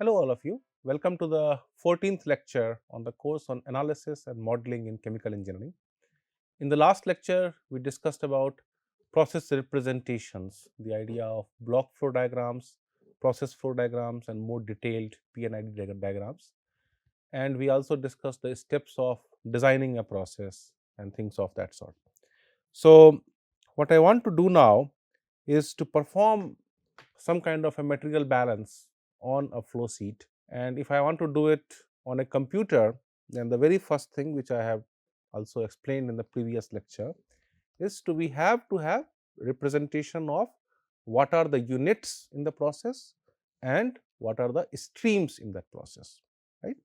Hello all of you. Welcome to the 14th lecture on the course on analysis and modeling in chemical engineering. In the last lecture, we discussed about process representations, the idea of block flow diagrams, process flow diagrams, and more detailed P&ID diagrams. And we also discussed the steps of designing a process and things of that sort. So, what I want to do now is to perform some kind of a material balance on a flow sheet. And if I want to do it on a computer, then the very first thing which I have also explained in the previous lecture is we have to have representation of what are the units in the process and what are the streams in that process, right.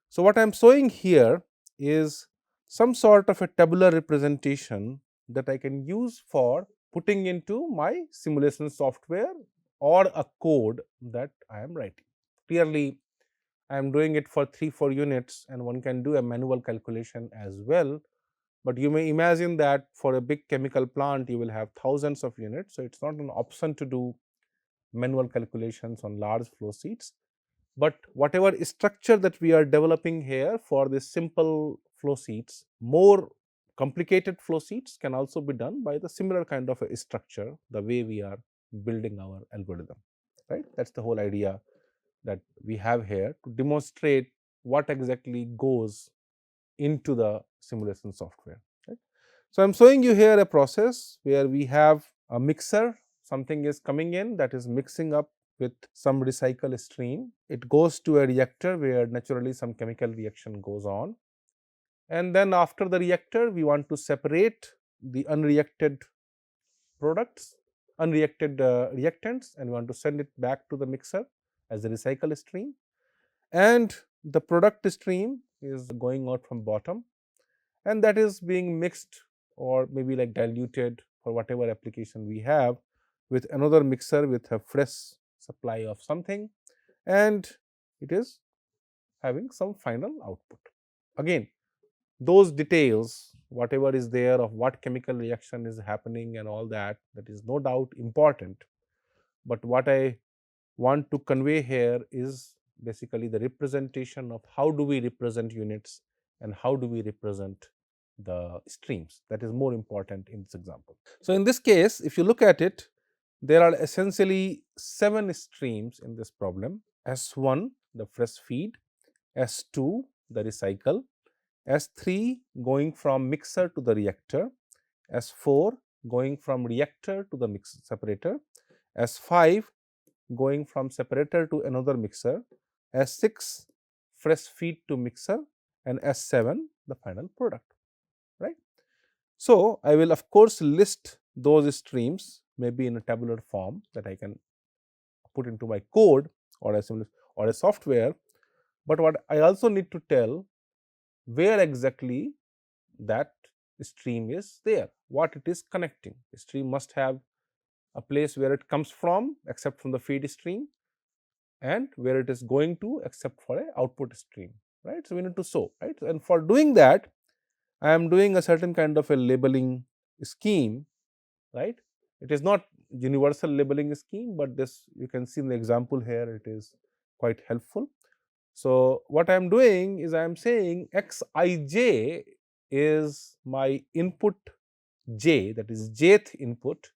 So, what I am showing here is some sort of a tabular representation that I can use for putting into my simulation software or a code that I am writing. Clearly, I am doing it for 3-4 units, and one can do a manual calculation as well. But you may imagine that for a big chemical plant, you will have thousands of units. So, it is not an option to do manual calculations on large flow sheets. But whatever structure that we are developing here for this simple flow sheets, more complicated flow sheets can also be done by the similar kind of a structure, the way we are building our algorithm, right. That is the whole idea that we have here to demonstrate what exactly goes into the simulation software, right. So, I am showing you here a process where we have a mixer, something is coming in that is mixing up with some recycle stream. It goes to a reactor where naturally some chemical reaction goes on, and then after the reactor we want to separate the unreacted products, unreacted reactants, and we want to send it back to the mixer as a recycle stream, and the product stream is going out from bottom, and that is being mixed or maybe like diluted for whatever application we have with another mixer with a fresh supply of something, and it is having some final output. Again, those details, whatever is there of what chemical reaction is happening and all that, that is no doubt important. But what I want to convey here is basically the representation of how do we represent units and how do we represent the streams. That is more important in this example. So, in this case, if you look at it, there are essentially 7 streams in this problem: S1 the fresh feed, S2 the recycle, S3 going from mixer to the reactor, S4 going from reactor to the mix separator, S5 going from separator to another mixer, S6 fresh feed to mixer, and S7 the final product, right. So, I will of course list those streams maybe in a tabular form that I can put into my code or a software, but what I also need to tell where exactly that stream is there, what it is connecting. The stream must have a place where it comes from except from the feed stream, and where it is going to except for a output stream, right. So, we need to show, right, and for doing that I am doing a certain kind of a labeling scheme, right. It is not universal labeling scheme, but this you can see in the example here, it is quite helpful. So, what I am doing is I am saying Xij is my input j, that is jth input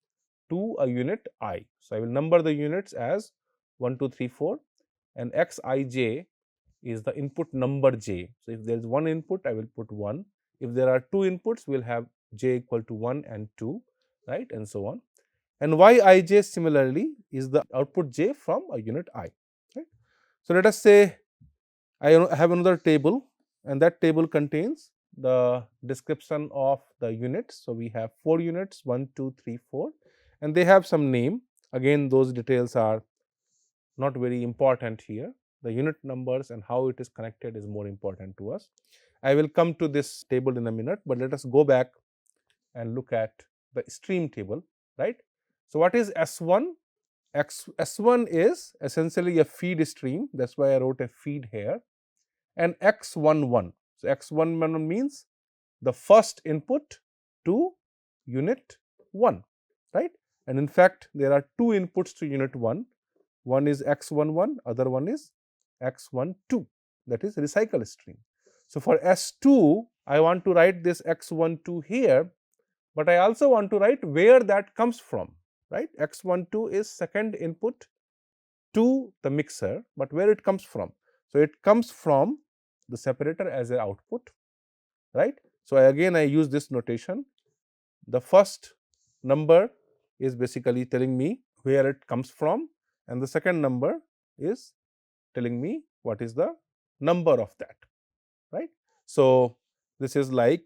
to a unit I. So, I will number the units as 1, 2, 3, 4, and Xij is the input number j. So, if there is one input, I will put 1. If there are 2 inputs, we will have j equal to 1 and 2, right, and so on. And Yij similarly is the output j from a unit I, right. So, let us say I have another table, and that table contains the description of the units. So, we have 4 units, 1, 2, 3, 4, and they have some name. Again, those details are not very important here. The unit numbers and how it is connected is more important to us. I will come to this table in a minute, but let us go back and look at the stream table, right. So, what is S1? S1 is essentially a feed stream, that is why I wrote a feed here, and X11. So, X11 means the first input to unit 1, right. And in fact, there are 2 inputs to unit 1. One is X11, other one is x12, that is recycle stream. So for S2, I want to write this x12 here, but I also want to write where that comes from, right? X12 is second input to the mixer, but where it comes from? So it comes from the separator as an output, right? So again I use this notation. The first number is basically telling me where it comes from, and the second number is telling me what is the number of that, right? So this is like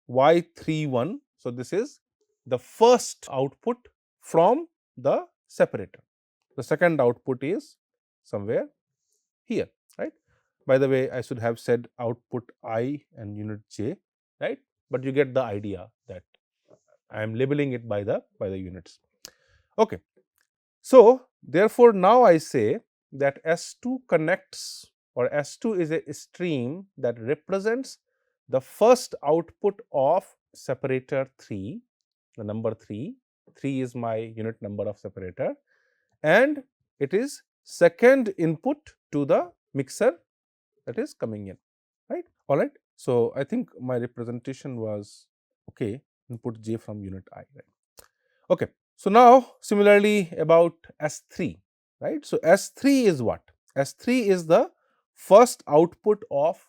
Y31. So this is the first output from the separator. The second output is somewhere here, right? By the way, I should have said output I and unit J, right? But you get the idea that I am labeling it by the units. Okay. So therefore, now I say that S2 connects, or S2 is a stream that represents the first output of separator 3, the number 3. 3 is my unit number of separator, and it is second input to the mixer that is coming in, right? All right. So I think my representation was okay. Input J from unit I, right? Okay. So now similarly about S3, right? So S3 is what? S3 is the first output of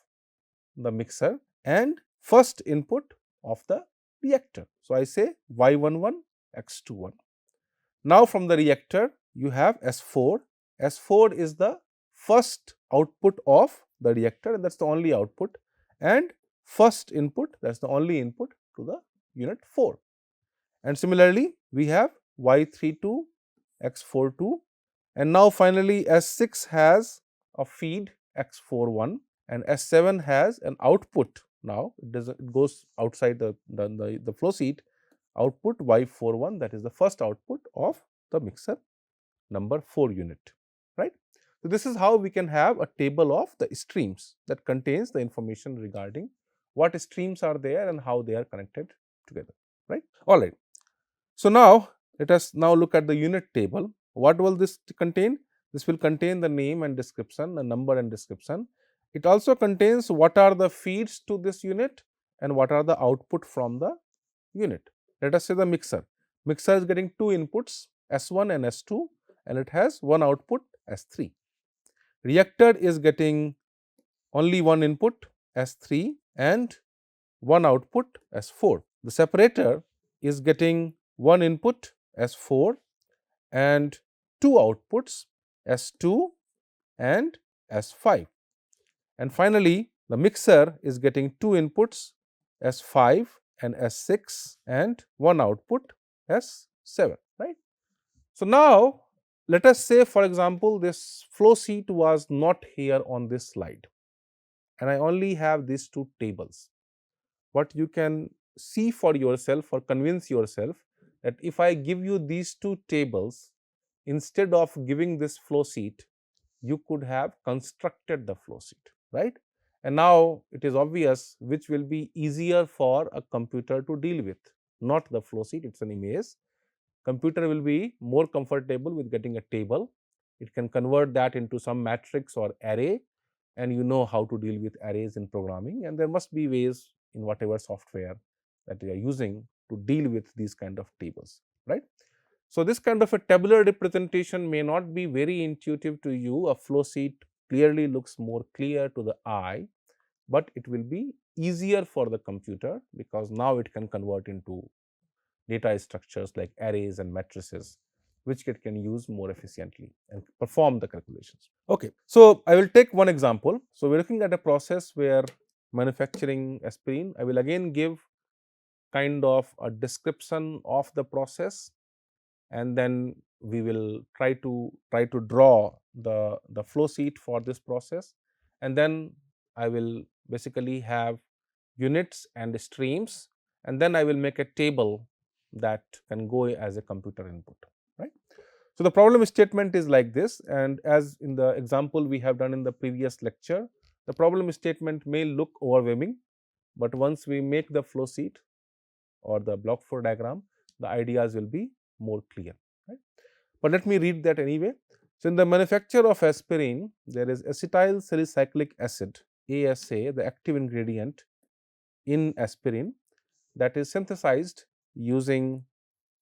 the mixer and first input of the reactor. So I say Y11, X21. Now from the reactor you have S4. S4 is the first output of the reactor, and that is the only output, and first input, that is the only input to the unit 4. And similarly we have Y32, X42, and now finally S6 has a feed X41 and S7 has an output. Now it goes outside the flow sheet, output Y41, that is the first output of the mixer number 4 unit, right? So this is how we can have a table of the streams that contains the information regarding what streams are there and how they are connected together, right? All right. So now let us now look at the unit table. What will this contain? This will contain the name and description, the number and description. It also contains what are the feeds to this unit and what are the output from the unit. Let us say the mixer. Mixer is getting two inputs, S1 and S2, and it has one output, S3. Reactor is getting only one input, S3, and one output, S4. The separator is getting one input, S4, and two outputs, S2 and S5. And finally, the mixer is getting two inputs, S5 and S6, and one output, S7, right? So now let us say, for example, this flow sheet was not here on this slide, and I only have these two tables. What you can see for yourself or convince yourself that if I give you these two tables, instead of giving this flow sheet, you could have constructed the flow sheet, right? And now it is obvious which will be easier for a computer to deal with, not the flow sheet, it is an image. Computer will be more comfortable with getting a table. It can convert that into some matrix or array, and you know how to deal with arrays in programming, and there must be ways in whatever software that you are using to deal with these kind of tables, right? So this kind of a tabular representation may not be very intuitive to you. A flow sheet clearly looks more clear to the eye, but it will be easier for the computer because now it can convert into data structures like arrays and matrices, which it can use more efficiently and perform the calculations. Okay, so I will take one example. So we are looking at a process where manufacturing aspirin. I will again give kind of a description of the process, and then we will try to draw the flow sheet for this process, and then I will basically have units and streams, and then I will make a table that can go as a computer input, right? So the problem statement is like this, and as in the example we have done in the previous lecture, the problem statement may look overwhelming, but once we make the flow sheet or the block flow diagram, the ideas will be more clear, right? But let me read that anyway. So, in the manufacture of aspirin, there is acetyl salicylic acid, ASA, the active ingredient in aspirin, that is synthesized using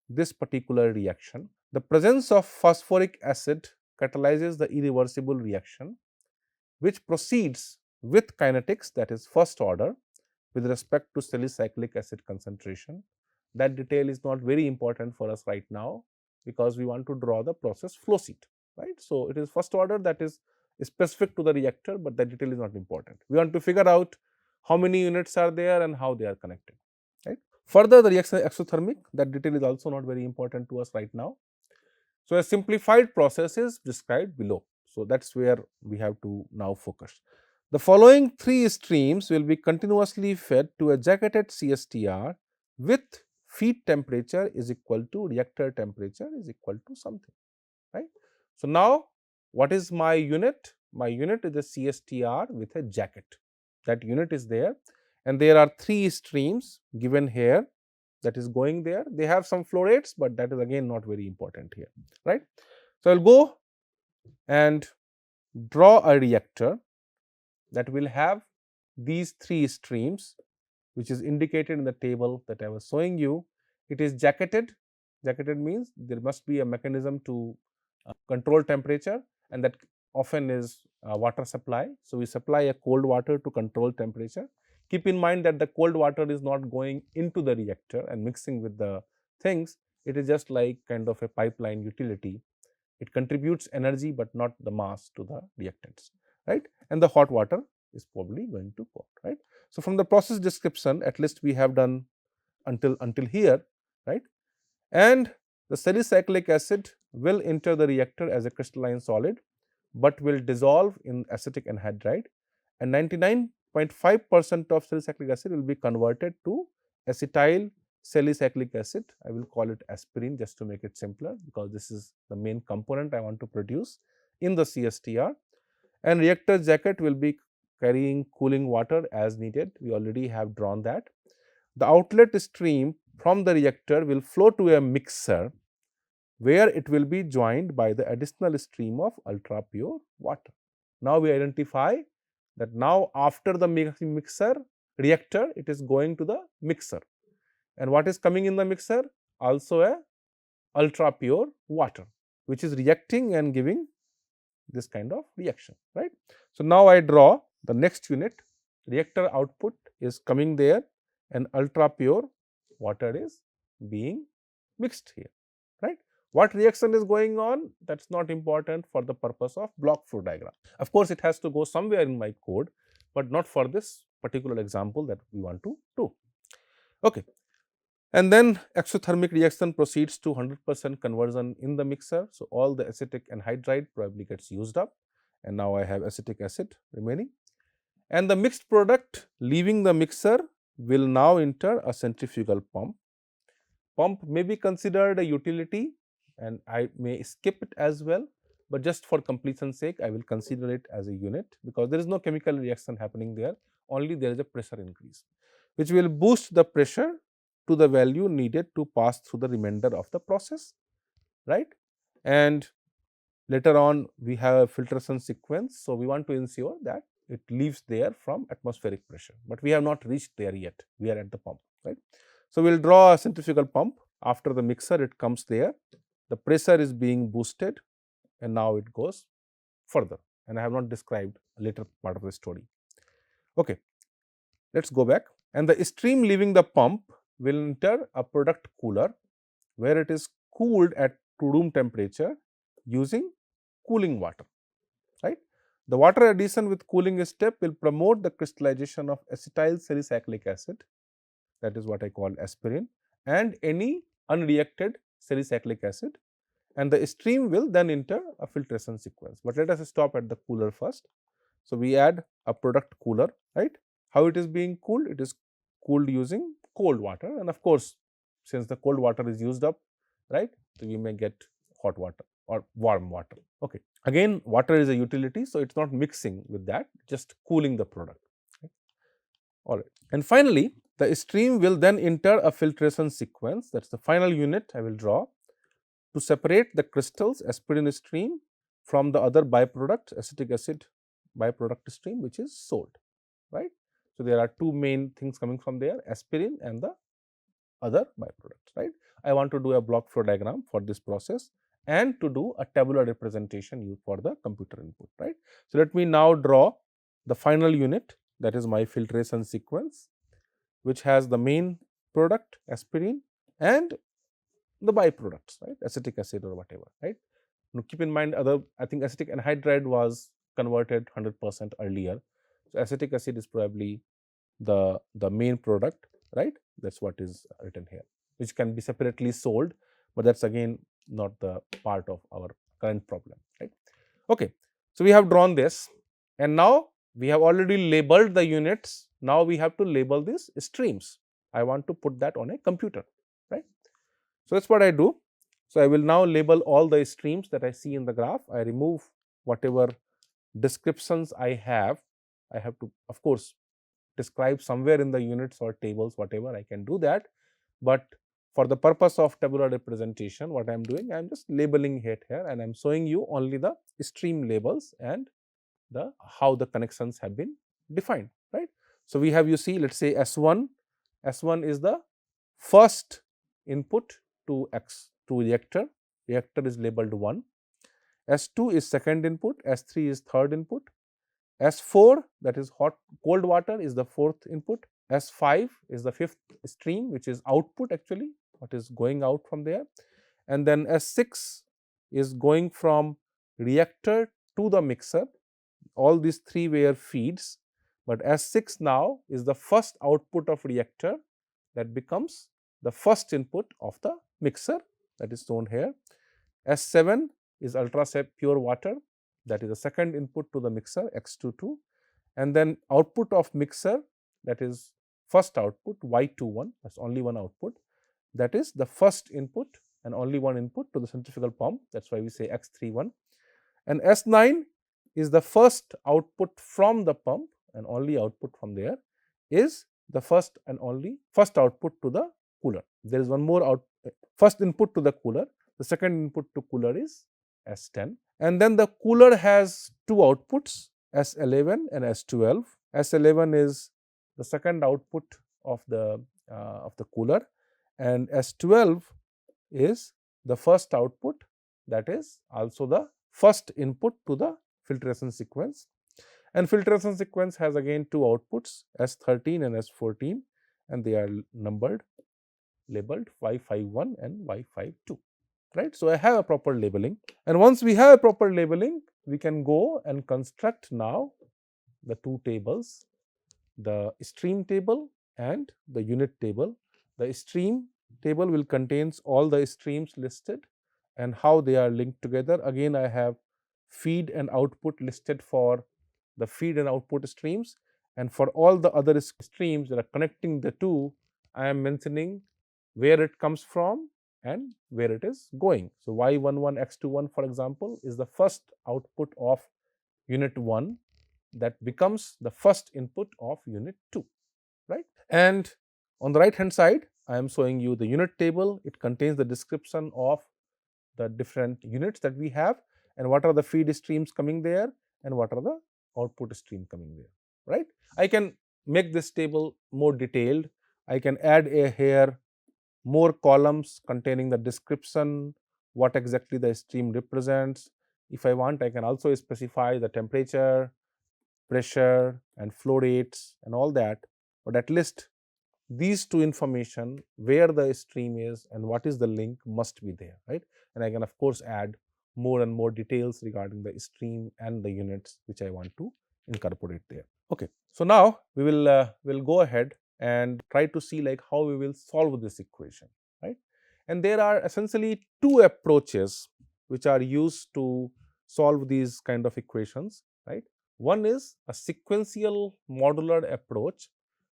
this particular reaction. The presence of phosphoric acid catalyzes the irreversible reaction, which proceeds with kinetics, that is first order, with respect to salicylic acid concentration. That detail is not very important for us right now, because we want to draw the process flow sheet, right. So, it is first order, that is specific to the reactor, but that detail is not important. We want to figure out how many units are there and how they are connected, right. Further, the reaction is exothermic, that detail is also not very important to us right now. So, a simplified process is described below. So, that is where we have to now focus. The following three streams will be continuously fed to a jacketed CSTR with feed temperature is equal to reactor temperature is equal to something, right. So, now what is my unit? My unit is a CSTR with a jacket. That unit is there, and there are three streams given here that is going there. They have some flow rates, but that is again not very important here, right. So, I will go and draw a reactor that will have these three streams, which is indicated in the table that I was showing you. It is jacketed. Jacketed means there must be a mechanism to control temperature, and that often is water supply. So, we supply a cold water to control temperature. Keep in mind that the cold water is not going into the reactor and mixing with the things. It is just like kind of a pipeline utility. It contributes energy, but not the mass to the reactants, right. And the hot water is probably going to cold, right. So, from the process description, at least we have done until here, right. And the salicylic acid will enter the reactor as a crystalline solid, but will dissolve in acetic anhydride, and 99.5% of salicylic acid will be converted to acetyl salicylic acid. I will call it aspirin just to make it simpler, because this is the main component I want to produce in the CSTR. And reactor jacket will be carrying cooling water as needed. We already have drawn that. The outlet stream from the reactor will flow to a mixer, where it will be joined by the additional stream of ultra pure water. Now, we identify that now after the mixer reactor, it is going to the mixer, and what is coming in the mixer? Also a ultra pure water, which is reacting and giving this kind of reaction, right. So, now I draw the next unit. Reactor output is coming there, and ultra pure water is being mixed here, right. What reaction is going on? That is not important for the purpose of block flow diagram. Of course, it has to go somewhere in my code, but not for this particular example that we want to do. Okay. And then exothermic reaction proceeds to 100% conversion in the mixer. So, all the acetic anhydride probably gets used up, and now I have acetic acid remaining. And the mixed product leaving the mixer will now enter a centrifugal pump. Pump may be considered a utility, and I may skip it as well, but just for completion's sake, I will consider it as a unit, because there is no chemical reaction happening there, only there is a pressure increase, which will boost the pressure to the value needed to pass through the remainder of the process, right. And later on, we have a filtration sequence. So, we want to ensure that it leaves there from atmospheric pressure, but we have not reached there yet. We are at the pump, right. So, we will draw a centrifugal pump. After the mixer, it comes there. The pressure is being boosted, and now it goes further, and I have not described a later part of the story. Okay. Let us go back, and the stream leaving the pump will enter a product cooler, where it is cooled at to room temperature using cooling water, right. The water addition with cooling step will promote the crystallization of acetyl salicylic acid, that is what I call aspirin, and any unreacted salicylic acid, and the stream will then enter a filtration sequence. But let us stop at the cooler first. So, we add a product cooler, right. How it is being cooled? It is cooled using cold water, and of course, since the cold water is used up, right, so we may get hot water or warm water. Okay. Again, water is a utility, so it is not mixing with that, just cooling the product. Okay. All right. And finally, the stream will then enter a filtration sequence, that is the final unit I will draw, to separate the crystals aspirin stream from the other byproduct, acetic acid byproduct stream, which is sold, right. So, there are two main things coming from there, aspirin and the other byproducts, right. I want to do a block flow diagram for this process and to do a tabular representation used for the computer input, right. So, let me now draw the final unit, that is my filtration sequence, which has the main product aspirin and the byproducts, right, acetic acid or whatever, right. Now, keep in mind other, I think acetic anhydride was converted 100% earlier. So, acetic acid is probably the main product, right. That is what is written here, which can be separately sold, but that is again not the part of our current problem, right. Okay. So, we have drawn this and now we have already labeled the units. Now, we have to label these streams. I want to put that on a computer, right. So, that is what I do. So, I will now label all the streams that I see in the graph. I remove whatever descriptions I have. I have to, of course, describe somewhere in the units or tables, whatever I can do that. But for the purpose of tabular representation, what I am doing, I am just labeling it here and I am showing you only the stream labels and the how the connections have been defined, right. So, we have, you see, let us say S1 is the first input to reactor is labeled 1, S2 is second input, S3 is third input, S4, that is cold water, is the fourth input, S5 is the fifth stream, which is output actually, what is going out from there, and then S6 is going from reactor to the mixer. All these three were feeds, but S6 now is the first output of reactor that becomes the first input of the mixer, that is shown here. S7 is ultra pure water, that is the second input to the mixer, X22, and then output of mixer, that is first output Y21, that is only one output, that is the first input and only one input to the centrifugal pump, that is why we say X31, and S9 is the first output from the pump and only output from there is the first and only first output to the cooler. There is one more first input to the cooler, the second input to cooler is S10, and then the cooler has two outputs, S11 and S12. S11 is the second output of the cooler, and S12 is the first output, that is also the first input to the filtration sequence. And filtration sequence has again two outputs, S13 and S14, and they are numbered, labeled Y51 and Y52, right. So, I have a proper labeling, and once we have a proper labeling, we can go and construct now the two tables, the stream table and the unit table. The stream table will contains all the streams listed and how they are linked together. Again, I have feed and output listed for the feed and output streams, and for all the other streams that are connecting the two, I am mentioning where it comes from and where it is going. So, Y11 X21 for example is the first output of unit 1 that becomes the first input of unit 2, right. And on the right hand side, I am showing you the unit table. It contains the description of the different units that we have and what are the feed streams coming there and what are the output stream coming there, right. I can make this table more detailed. I can add here more columns containing the description, what exactly the stream represents. If I want, I can also specify the temperature, pressure and flow rates and all that, but at least these two information, where the stream is and what is the link, must be there, right. And I can of course add more and more details regarding the stream and the units which I want to incorporate there. Okay. So, now we will go ahead and try to see like how we will solve this equation, right. And there are essentially two approaches which are used to solve these kind of equations, right. One is a sequential modular approach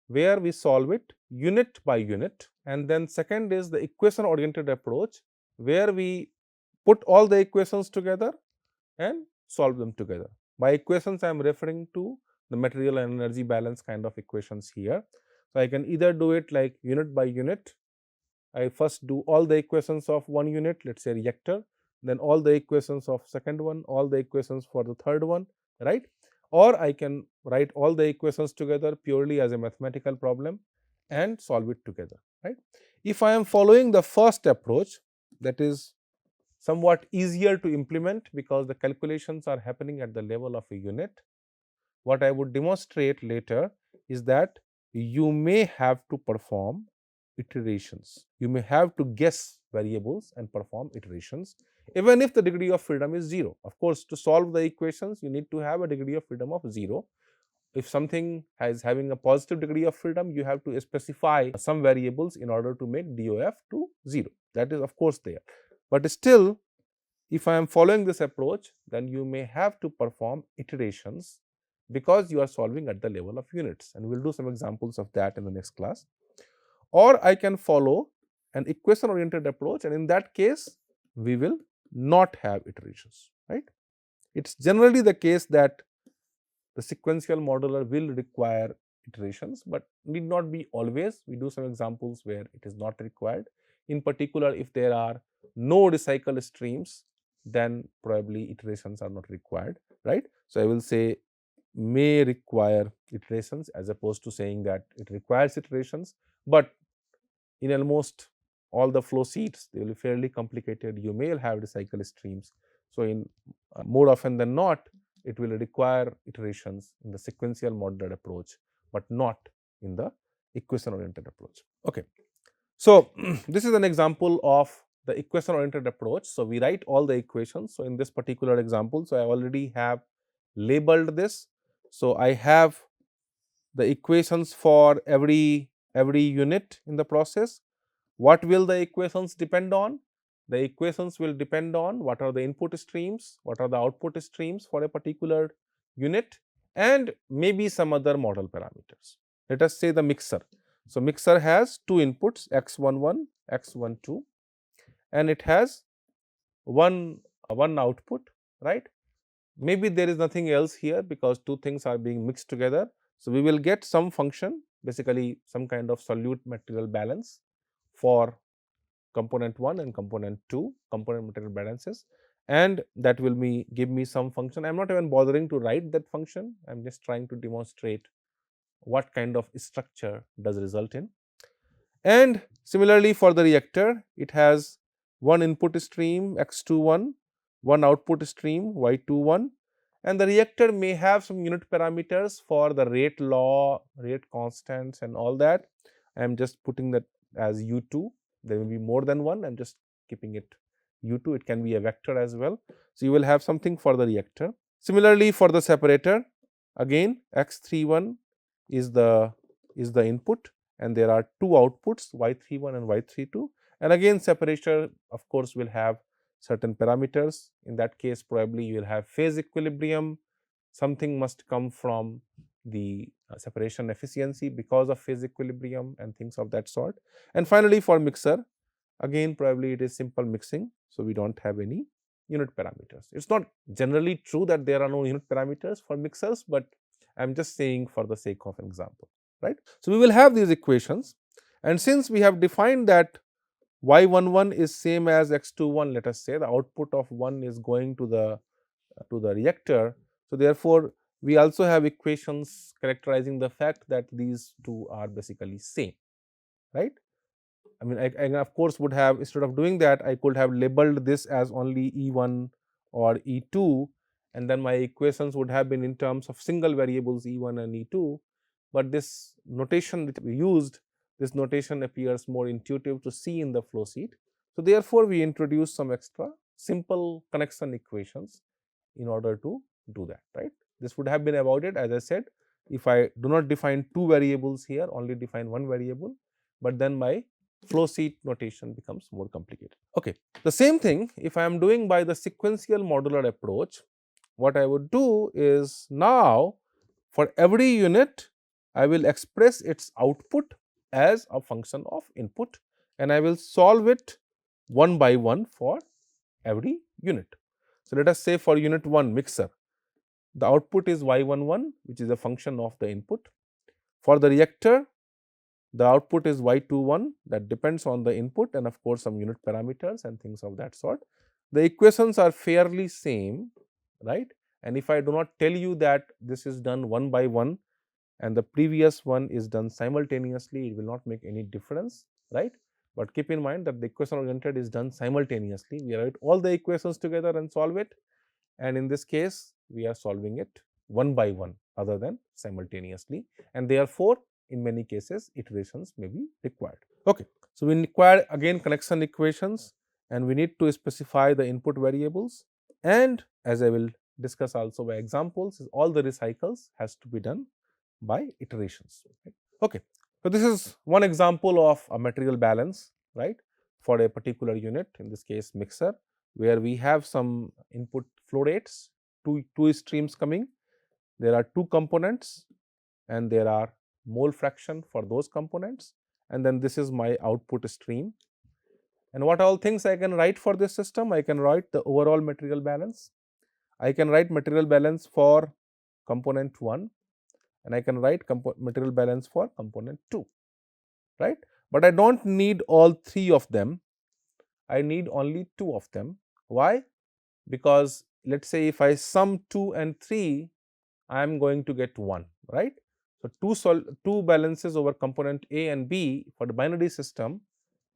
where we solve it unit by unit, and then second is the equation oriented approach where we put all the equations together and solve them together. By equations, I am referring to the material and energy balance kind of equations here. So, I can either do it like unit by unit. I first do all the equations of one unit, let us say reactor, then all the equations of second one, all the equations for the third one, right? Or I can write all the equations together purely as a mathematical problem and solve it together, right? If I am following the first approach, that is somewhat easier to implement because the calculations are happening at the level of a unit. What I would demonstrate later is that you may have to perform iterations. You may have to guess variables and perform iterations even if the degree of freedom is 0. Of course, to solve the equations, you need to have a degree of freedom of 0. If something is having a positive degree of freedom, you have to specify some variables in order to make DOF to 0. That is of course there. But still, if I am following this approach, then you may have to perform iterations because you are solving at the level of units, and we will do some examples of that in the next class. Or I can follow an equation oriented approach, and in that case we will not have iterations, right? It is generally the case that the sequential modular will require iterations, but need not be always. We do some examples where it is not required. In particular, if there are no recycle streams, then probably iterations are not required, right? So I will say may require iterations as opposed to saying that it requires iterations, but in almost all the flow sheets, they will be fairly complicated. You may have recycle streams. So in more often than not, it will require iterations in the sequential modular approach, but not in the equation oriented approach. Okay. So this is an example of the equation oriented approach. So we write all the equations. So in this particular example, so I already have labeled this. So I have the equations for every unit in the process. What will the equations depend on? The equations will depend on what are the input streams, what are the output streams for a particular unit, and maybe some other model parameters. Let us say the mixer. So mixer has two inputs, x11, x12, and it has one output, right? Maybe there is nothing else here because two things are being mixed together. So we will get some function, basically some kind of solute material balance for component 1 and component 2, component material balances, and that will give me some function. I am not even bothering to write that function, I am just trying to demonstrate what kind of structure does result in. And similarly for the reactor, it has one input stream x21, one output stream y21, and the reactor may have some unit parameters for the rate law, rate constants and all that. I am just putting that as u2. There will be more than one, I am just keeping it u2, it can be a vector as well. So you will have something for the reactor. Similarly for the separator, again x31 is the input, and there are two outputs y31 and y32, and again separator of course will have certain parameters. In that case probably you will have phase equilibrium, something must come from the separation efficiency because of phase equilibrium and things of that sort. And finally for mixer, again probably it is simple mixing, so we do not have any unit parameters. It is not generally true that there are no unit parameters for mixers, but I am just saying for the sake of an example, right. So we will have these equations, and since we have defined that y11 is same as x21, let us say the output of 1 is going to the reactor. So therefore we also have equations characterizing the fact that these two are basically same, right. I mean, I of course would have, instead of doing that, I could have labeled this as only E1 or E2, and then my equations would have been in terms of single variables E1 and E2. But this notation that we used, this notation appears more intuitive to see in the flow sheet. So therefore, we introduce some extra simple connection equations in order to do that, right. This would have been avoided, as I said, if I do not define two variables here, only define one variable, but then my flow sheet notation becomes more complicated. Okay. The same thing if I am doing by the sequential modular approach, what I would do is now for every unit I will express its output as a function of input, and I will solve it one by one for every unit. So let us say for unit 1 mixer, the output is y11, which is a function of the input. For the reactor, the output is y21, that depends on the input and of course some unit parameters and things of that sort. the equations are fairly same, right? And if I do not tell you that this is done one by one and the previous one is done simultaneously, it will not make any difference, right? But keep in mind that the equation oriented is done simultaneously. We write all the equations together and solve it, and in this case we are solving it one by one other than simultaneously, and therefore in many cases iterations may be required. Okay, so we require again connection equations, and we need to specify the input variables, and as I will discuss also by examples, all the recycles has to be done by iterations. Right? Okay, so this is one example of a material balance, right, for a particular unit, in this case mixer, where we have some input flow rates, two streams coming. There are two components and there are mole fraction for those components, and then this is my output stream. And what all things I can write for this system? I can write the overall material balance. I can write material balance for component 1, and I can write material balance for component 2, right? But I don't need all three of them. I need only two of them. Why? Because let's say if I sum 2 and 3, I am going to get 1, right? So two balances over component A and B for the binary system,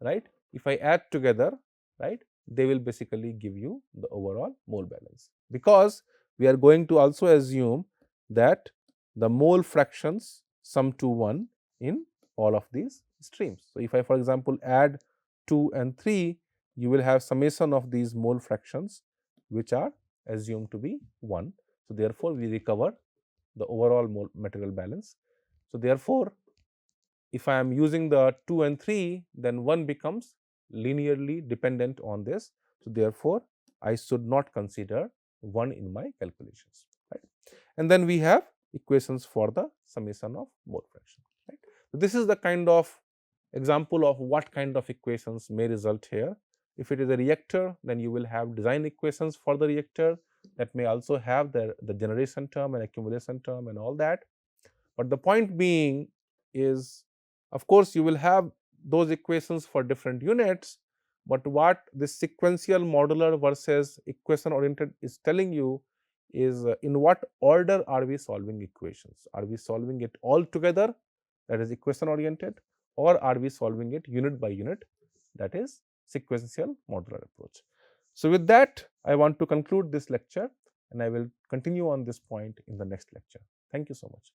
right? If I add together, right, they will basically give you the overall mole balance, because we are going to also assume that the mole fractions sum to 1 in all of these streams. So if I, for example, add 2 and 3, you will have summation of these mole fractions which are assumed to be 1. So therefore, we recover the overall material balance. So therefore, if I am using the 2 and 3, then 1 becomes linearly dependent on this. So therefore, I should not consider 1 in my calculations, right? And then we have equations for the summation of mole fraction, right? So this is the kind of example of what kind of equations may result here. If it is a reactor, then you will have design equations for the reactor that may also have the generation term and accumulation term and all that. But the point being is, of course, you will have those equations for different units, but what this sequential modular versus equation oriented is telling you is in what order are we solving equations? Are we solving it all together, that is equation oriented, or are we solving it unit by unit, that is sequential modular approach? So with that, I want to conclude this lecture, and I will continue on this point in the next lecture. Thank you so much.